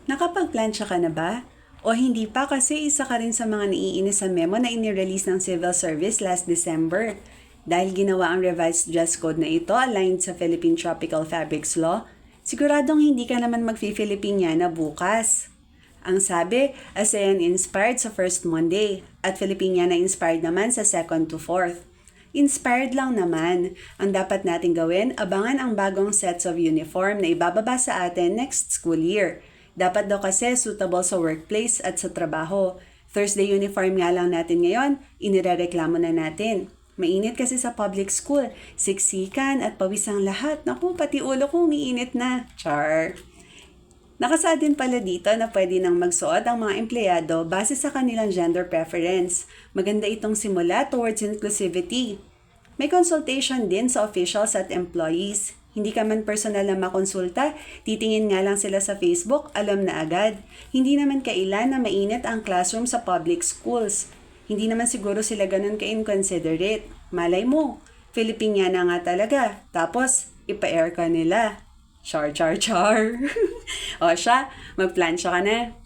Nakapagplansya ka na ba? O hindi pa kasi isa ka rin sa mga naiinis sa memo na inirelease ng Civil Service last December. Dahil ginawa ang revised dress code na ito aligned sa Philippine Tropical Fabrics Law, siguradong hindi ka naman magfi-Filipiniana bukas. Ang sabi, ASEAN inspired sa first Monday at Filipiniana inspired naman sa second to fourth. Inspired lang naman. Ang dapat natin gawin, abangan ang bagong sets of uniform na ibababa sa atin next school year. Dapat daw kasi suitable sa workplace at sa trabaho. Thursday uniform nga lang natin ngayon, inirereklamo na natin. Mainit kasi sa public school, siksikan at pawis ang lahat. Naku, pati ulo ko umiinit na. Char! Nakasaad din pala dito na pwede nang magsuot ang mga empleyado base sa kanilang gender preference. Maganda itong simula towards inclusivity. May consultation din sa officials at employees. Hindi ka man personal na makonsulta, titingin nga lang sila sa Facebook, alam na agad. Hindi naman kailan na mainit ang classroom sa public schools. Hindi naman siguro sila ganun ka-inconsiderate. Malay mo, Filipiniana nga talaga. Tapos, ipa-air ka nila. Char, char, char. O siya, magplansya ka na.